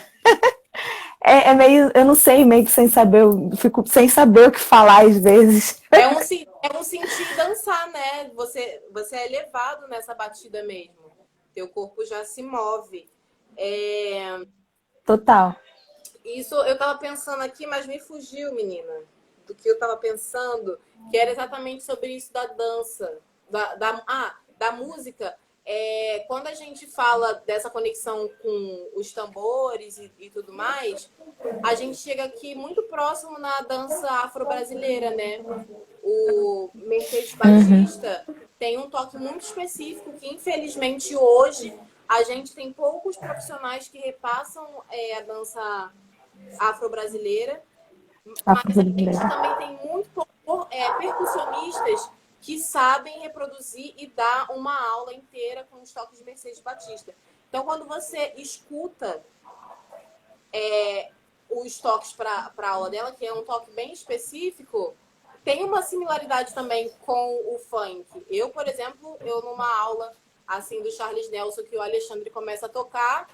É meio... Eu não sei, meio que sem saber... Eu fico sem saber o que falar às vezes. É um sentir dançar, né? Você é levado nessa batida mesmo. Teu corpo já se move. Total. Isso eu tava pensando aqui, mas me fugiu, menina. Do que eu tava pensando, que era exatamente sobre isso da dança. Da música. Quando a gente fala dessa conexão com os tambores e tudo mais, a gente chega aqui muito próximo na dança afro-brasileira, né? O Mercedes Batista tem um toque muito específico que, infelizmente, hoje a gente tem poucos profissionais que repassam a dança afro-brasileira. Mas a gente Afro-brasileira. também tem muito percussionistas que sabem reproduzir e dar uma aula inteira com os toques de Mercedes Batista. Então, quando você escuta os toques para a aula dela, que é um toque bem específico, tem uma similaridade também com o funk. Eu, por exemplo, numa aula assim do Charles Nelson, que o Alexandre começa a tocar,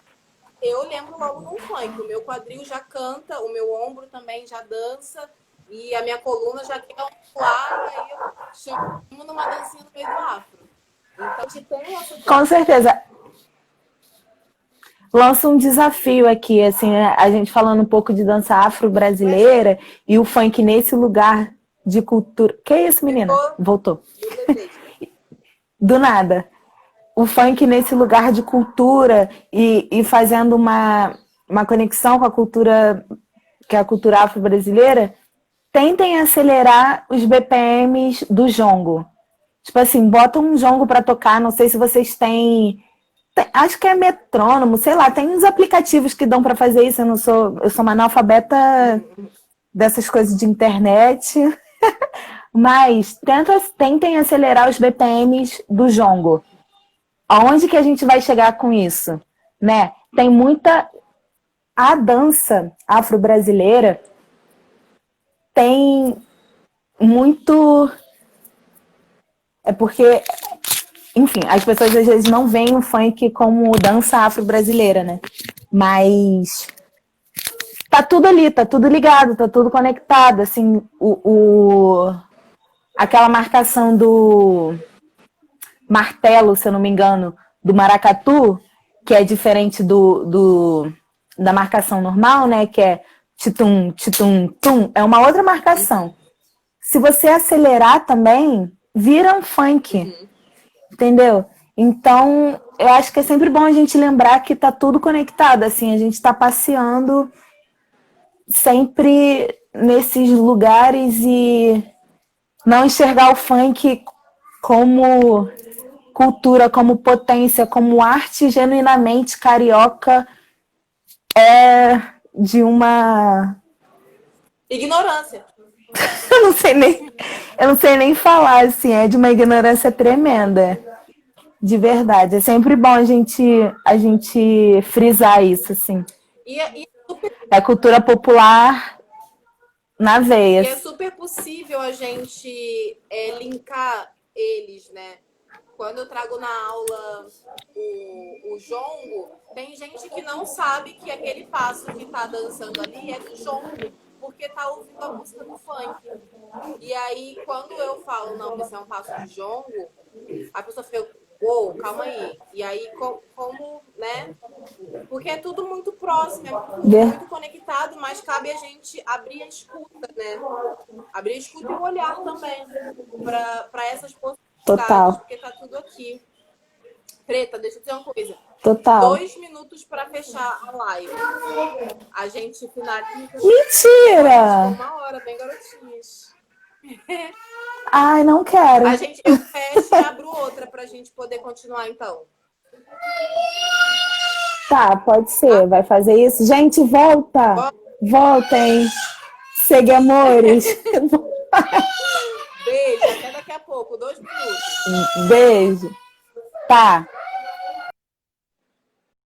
eu lembro logo de um funk. O meu quadril já canta, o meu ombro também já dança, e a minha coluna já quer ondular, e aí eu chamo numa dancinha no meio do afro. Então, a gente tem essa... Com certeza. Lança um desafio aqui, assim, né? A gente falando um pouco de dança afro-brasileira e o funk nesse lugar de cultura. Que isso, menina? Voltou. Do nada. O funk nesse lugar de cultura e fazendo uma conexão com a cultura, que é a cultura afro-brasileira, tentem acelerar os BPMs do jongo. Tipo assim, bota um jongo para tocar, não sei se vocês têm... Acho que é metrônomo, sei lá, tem uns aplicativos que dão para fazer isso. Eu sou uma analfabeta dessas coisas de internet. Mas tentem acelerar os BPMs do jongo. Aonde que a gente vai chegar com isso? Né? Tem muita... A dança afro-brasileira tem muito... É porque... Enfim, as pessoas às vezes não veem o funk como dança afro-brasileira, né? Mas tá tudo ali, tá tudo ligado, tá tudo conectado. Assim, aquela marcação do martelo, se eu não me engano, do maracatu, que é diferente da marcação normal, né? Que é titum, titum, tum, é uma outra marcação. Se você acelerar também, vira um funk. Entendeu? Então, eu acho que é sempre bom a gente lembrar que tá tudo conectado, assim, a gente tá passeando sempre nesses lugares e não enxergar o funk como cultura, como potência, como arte genuinamente carioca é de uma... Ignorância. Eu não sei nem falar, assim, é de uma ignorância tremenda. De verdade. É sempre bom a gente frisar isso, assim. É cultura popular na veia. E é super possível a gente linkar eles, né? Quando eu trago na aula o jongo, tem gente que não sabe que aquele passo que tá dançando ali é do jongo, porque tá ouvindo a música do funk. E aí, quando eu falo, não, isso é um passo de jongo, a pessoa fica, uou, calma aí. E aí, como, né? Porque é tudo muito próximo, é muito conectado, mas cabe a gente abrir a escuta, né? Abrir a escuta e o olhar também para essas possibilidades. Total. Porque tá tudo aqui. Preta, deixa eu dizer uma coisa. Total. 2 minutos para fechar a live. A gente finaliza. Mentira! 1 hora, bem garotinhas. Ai, não quero. Eu fecho e abro outra pra gente poder continuar, então. Tá, pode ser. Vai fazer isso? Gente, volta! Voltem! Segue, amores! Beijo, até daqui a pouco. 2 minutos. Beijo! Tá.